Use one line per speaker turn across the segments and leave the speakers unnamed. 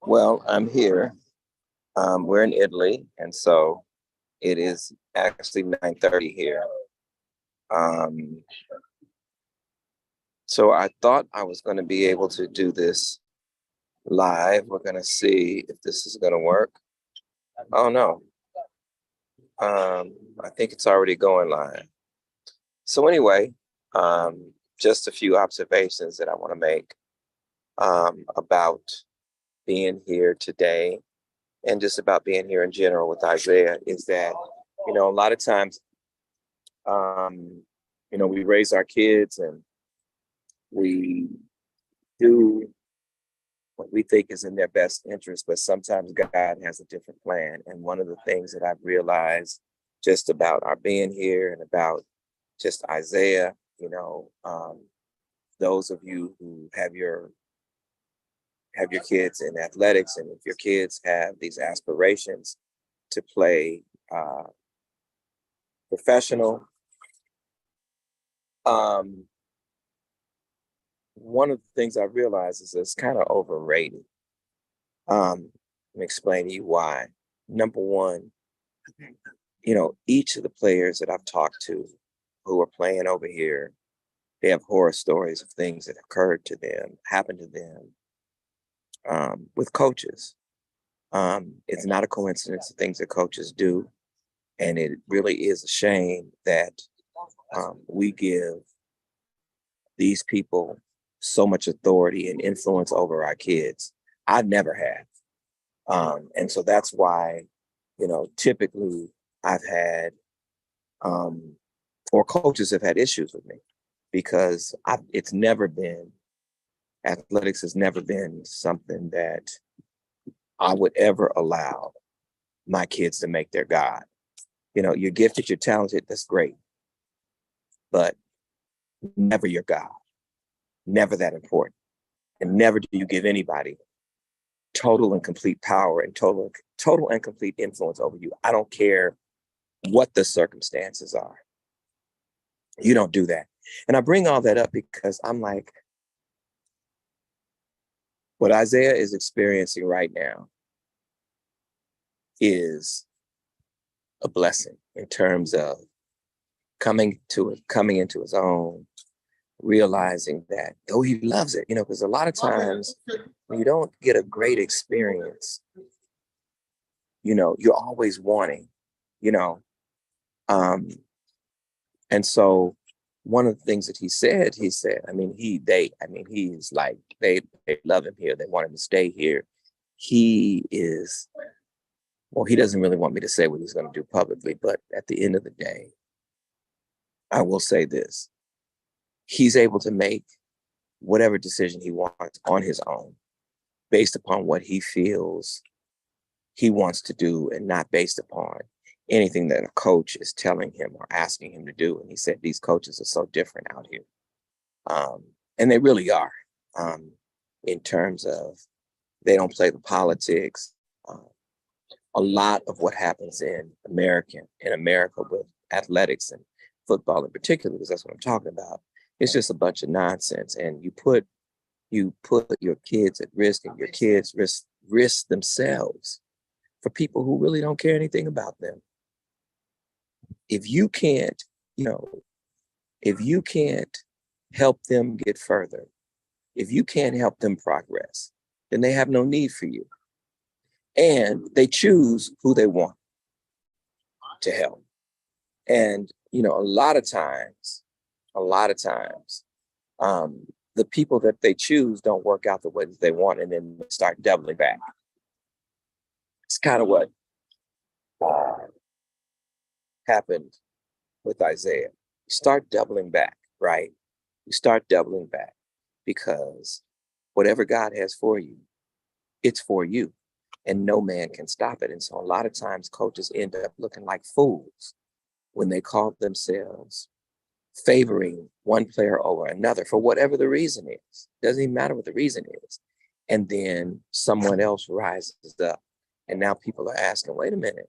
Well, I'm here. We're in Italy, and so it is actually 9:30 here. Um, so I thought I was going to be able to do this live. We're going to see if this is going to work. Oh no, I think it's already going live. So anyway, just a few observations that I want to make about being here today, and just about being here in general with Isaiah is that, a lot of times, um, we raise our kids and we do what we think is in their best interest, but sometimes God has a different plan. And one of the things that I've realized just about our being here and about just Isaiah, those of you who have your kids in athletics, and if your kids have these aspirations to play uh, professional, um, one of the things I realized is it's kind of overrated. Let me explain to you why. Number one, each of the players that I've talked to who are playing over here, they have horror stories of things that occurred to them, happened to them with coaches. It's not a coincidence, the things that coaches do. And it really is a shame that we give these people so much authority and influence over our kids. I never have. And so that's why, typically I've had, or coaches have had issues with me because athletics has never been something that I would ever allow my kids to make their God. You're gifted, you're talented, that's great, but never your God, never that important. And never do you give anybody total and complete power and total and complete influence over you. I don't care what the circumstances are. You don't do that. And I bring all that up because I'm like, what Isaiah is experiencing right now is a blessing in terms of coming into his own, realizing that though he loves it, because a lot of times when you don't get a great experience, you're always wanting, you know. Um, and so one of the things that he said, he's like, they love him here. They want him to stay here. He doesn't really want me to say what he's going to do publicly, but at the end of the day, I will say this. He's able to make whatever decision he wants on his own based upon what he feels he wants to do and not based upon anything that a coach is telling him or asking him to do. And he said these coaches are so different out here. And they really are, in terms of they don't play the politics. A lot of what happens in America with athletics and football in particular, because that's what I'm talking about, it's just a bunch of nonsense. And you put your kids at risk, and your kids risk themselves for people who really don't care anything about them. If you can't, if you can't help them get further, if you can't help them progress, then they have no need for you. And they choose who they want to help. And, a lot of times, the people that they choose don't work out the way that they want, and then they start doubling back. It's kind of what happened with Isaiah. You start doubling back, right? You start doubling back because whatever God has for you, it's for you, and no man can stop it. And so a lot of times coaches end up looking like fools when they call themselves favoring one player over another for whatever the reason is. Doesn't even matter what the reason is. And then someone else rises up. And now people are asking, wait a minute.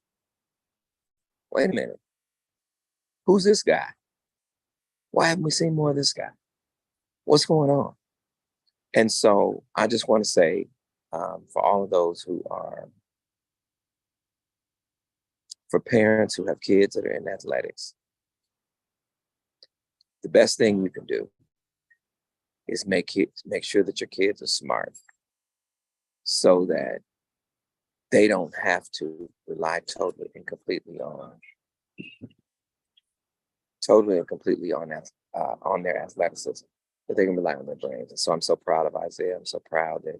Who's this guy? Why haven't we seen more of this guy? What's going on? And so I just want to say, For all of those who are, for parents who have kids that are in athletics, the best thing you can do is make sure that your kids are smart so that they don't have to rely totally and completely on their athleticism, but they can rely on their brains. And so I'm so proud of Isaiah. I'm so proud that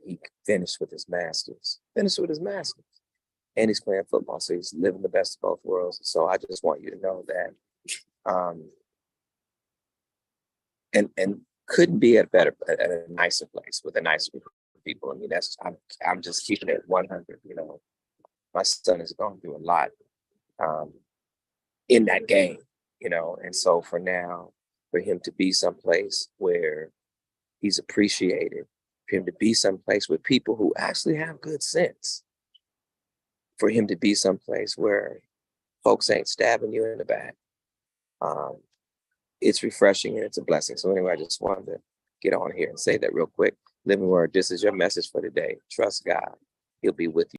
he finished with his masters, and he's playing football. So he's living the best of both worlds. So I just want you to know that, um, and couldn't be at a nicer place with a nicer group of people. I mean, I'm just keeping it 100. My son has gone through a lot um, in that game. And so for now, for him to be someplace where he's appreciated, for him to be someplace with people who actually have good sense, for him to be someplace where folks ain't stabbing you in the back. Um, it's refreshing and it's a blessing. So anyway, I just wanted to get on here and say that real quick. Living Word, this is your message for today. Trust God. He'll be with you.